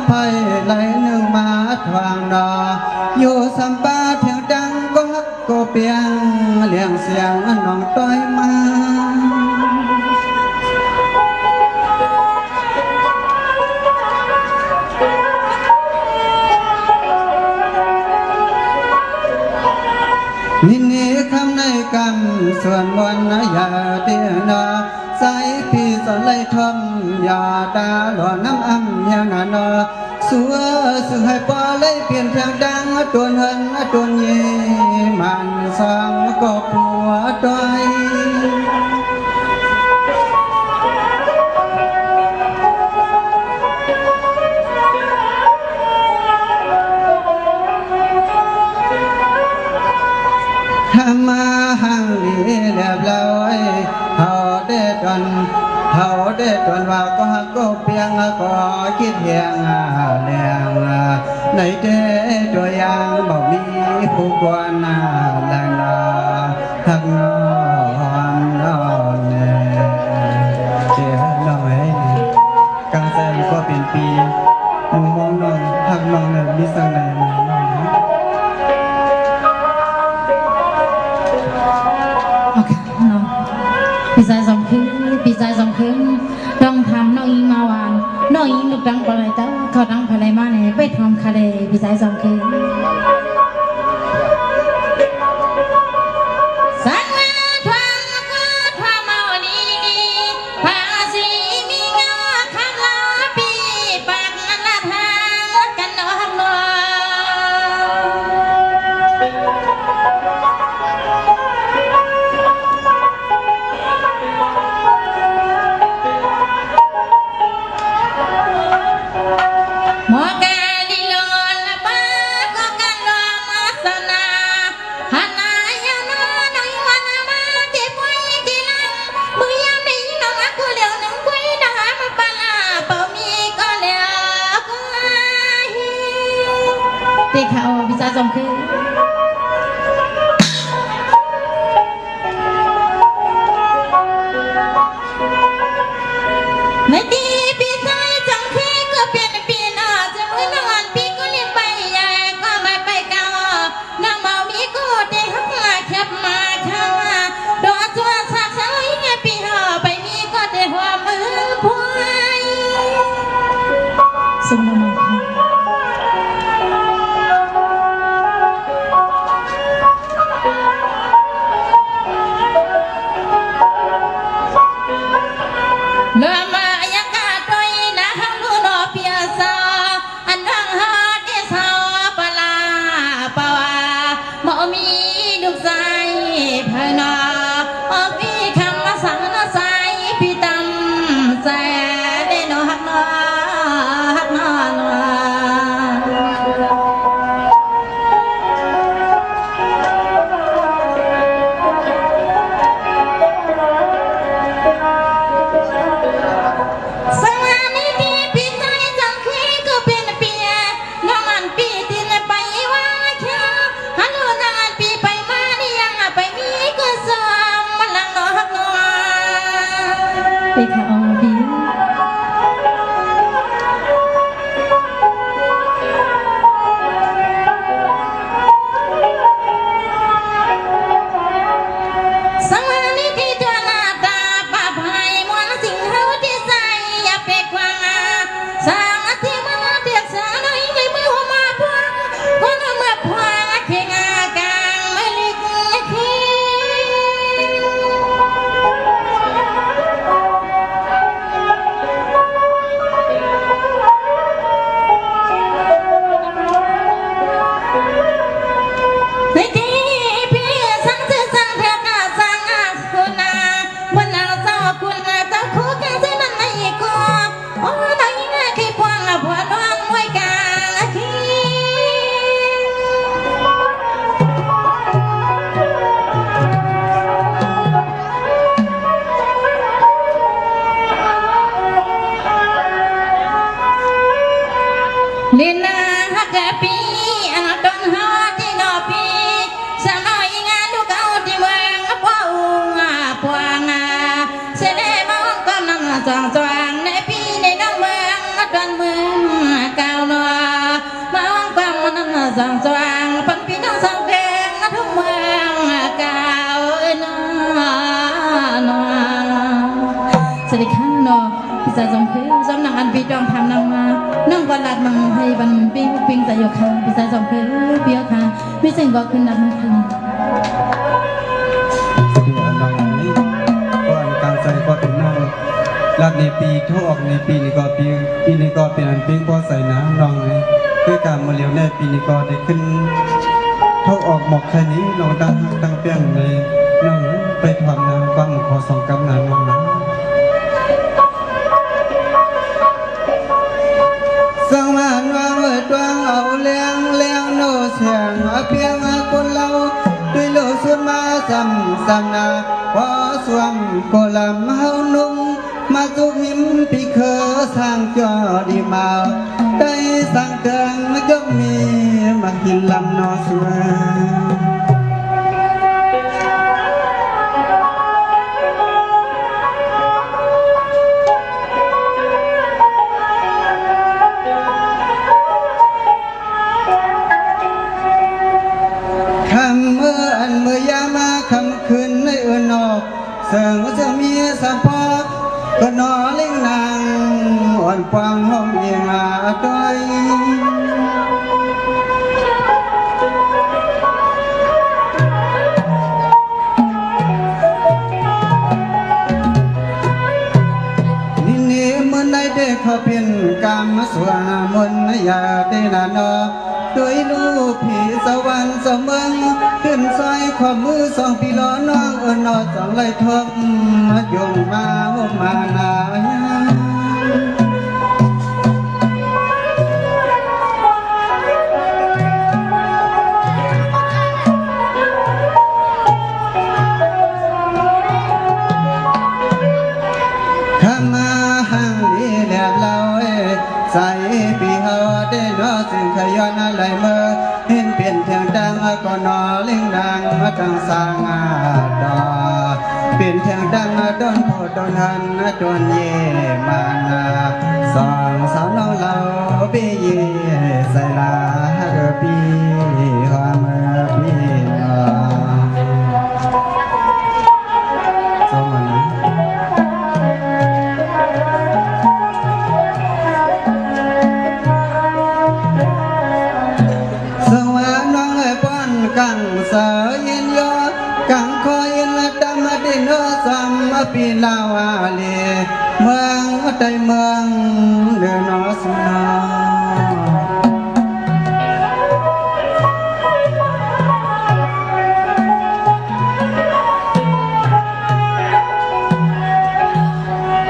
ไผไหลหนึ่งมาทวางนออยู่สัมปาเถียงดังก็ฮักก็เปียงเลี้ยงเสียงน้องต้อยมานี่คำในกรรมส่วนมวลนะอย่าเตียนาใส่พี่สอนไล่ทอมอย่าดาหล่อน้ำอ้ำอย่างนั้นนอสัวสึงให้ปอเลยเปลี่ยนเพียงดังตัวเฮินตัวเย่มันสร้างก็ผัวต้อยมาหังลีเรียบร้อยเขาได้ตอนว่าก็ฮักก็เพียงก็คิดเพียงเลี้ยงในเด้ตัวอย่างบ่มีผู้ควรแลงทักนอนเน่เจ้าน้องเอ้ยกางแสนก็เป็นปีมุมมองน้องทักน้องเนี่ยมีสังไหนน้องปีใจสองคืนต้องทำน้องอิงมาวานน้องอิงลูกดังปลายเต้าเขาดังภายในมาเนี่ยไปทำคาเดปีใจสองคืนตีเขาพิจารจงคือไม่ดีพิจารจงคือก็เปลี่ยนปีนอจะมือนอนปีก็เรียกไปใหญ่ก็ไม่ไปเก่าน้ำเมามีกูเด็กหักมาแคบมาข้างดอจัวสักสายเงี้ยปีห่อไปมีก็เด็กหัวมือพวยสมน้ำมันเลื่อมายังกาตอยนะฮังลูนอเปียซาอันดังฮาเดสาวปลาปาวาหมอมีดุกใจพนาออกพี่คำมาสั่งนะใจพี่ตำใจเดนอฮักนอไปเขาบิวสังวานิที่เจอหน้าตาป้าพายมวนสิ่งเฮาที่ใจอย่าไปกวางสังที่มันเดียกสาหน่อยในมือหัวมาพวงคนเมื่อพวงเข่งกลางไม่ลึกขี้เล่นนาฮักปีอันต้นฮาที่นอปีสาวน้อยงานลูกเอาที่เมืองพ่ออุ้งพวงเสด็จมองก็นำจองจวงในปีในน้องเมืองตอนเมือง สางสว่างปันปีน้องสังแดงทุ่งเมืองเก่านาสวัสดีค่ะเนาะพี่สาวสมคือสำนักอันปีจองทำนำมาน้องกอลัดมังให้บันปิ้งปิ้งใจโยค่ะพี่สาวสมคือเปียค่ะไม่สิ่งบอกขึ้นนับมือค่ะ สติอน้องนี้ก่อนกลางใจก็เป็นน้องรักในปีทั่วออกในปีนี้ก็ปีนี้ก็เป็นอันปิ้งพอใส่น้ำน้องเลยด้วยการมาเลี้ยวในปีนี้ก็ได้ขึ้นทั่วออกหมอกแค่นี้น้องตั้งเปี้ยงเลยน้องไปถอนน้ำฟังขอส่งกำนันน้องนะสวรรค์ว่าเมื่อดวงเอาเลี้ยงโนเสียงเพียงคนเราด้วยโลสุดมาซ้ำนาพอสวมโกลำเฮานุ่งมาสุกหิมพี่เคอสร้างจอดีมาได้สั่งเกิงยกมีมาหินลำนอสวเมื่อยามาคำคืนในนอกเสียงจะมีสะพอกก็นอเล่งนางอ่อนฟังห้องเยียงอาต้อยนี่มันได้เด็กเขาเป็นกรรมสวามันยาเตนานอด้วยลูกผีสวรรค์เสมอขึ้นซอยขอมือสองพี่ล้อน้องนอสองไล่ทบมาโยงมานาข้ามาหังดีแหลบเราใส่ปีเฮาได้นอสิ่งขย้อนอะไรเมื่อเห็นเปลี่ยนเพียงดังก็นอเล่งดังตั้งสร้างดอเปลี่ยนเพียงดังดนโพดนหันดนเย่มานาสองสาวน้องเราปีเย่ใส่ลาเกปีความปีนอสมันกังเสยยินยอกังคอยละดำดินสัมปีลาวาเลเมืองใดเมืองเดินอสนา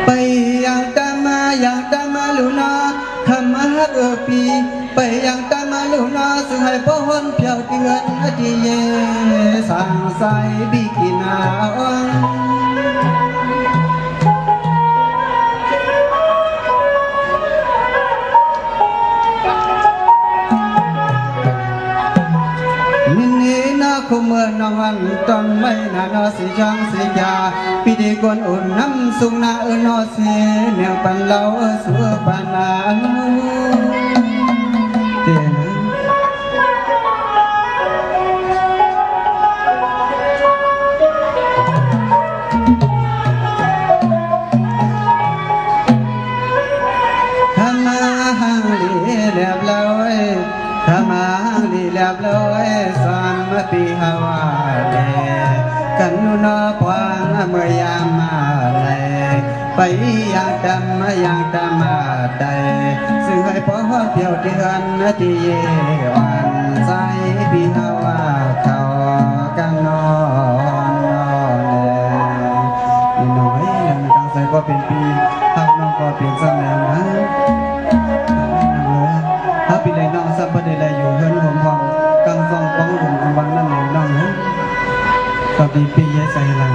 ไปยังตามาลุนาคำมาปีไปยังตามาลุนาสุให้พ่อหนเพียวเดือนที่เยสางใสบิกินาอังมินนี่นาคุเมื่อนวันตอนไม่นานาสิจังสิยาพิธีกวนอุ่นน้ำสุงนานอเสียเนียงปันเล่าสัวปานาเตียนเรียบร้อยขมาลีเรียบร้อยสามปีฮาวาเดกันนุนอพวางเมื่อยามมาเลยไปยังดำมาใดซึ่งให้พ่อเที่ยวเดือนที่เยวันใจปีฮาวาเขากันนอนเลยน้อยยังตั้งใจก็เป็นปีทักน้องก็เป็นสมัยนะถ้าปีไรน้องสับปะเดลอยู่เฮือนผมพองกังซองป้องผมวังนั่นเองน้องนะตอนนี้ปีเยใส่หลัง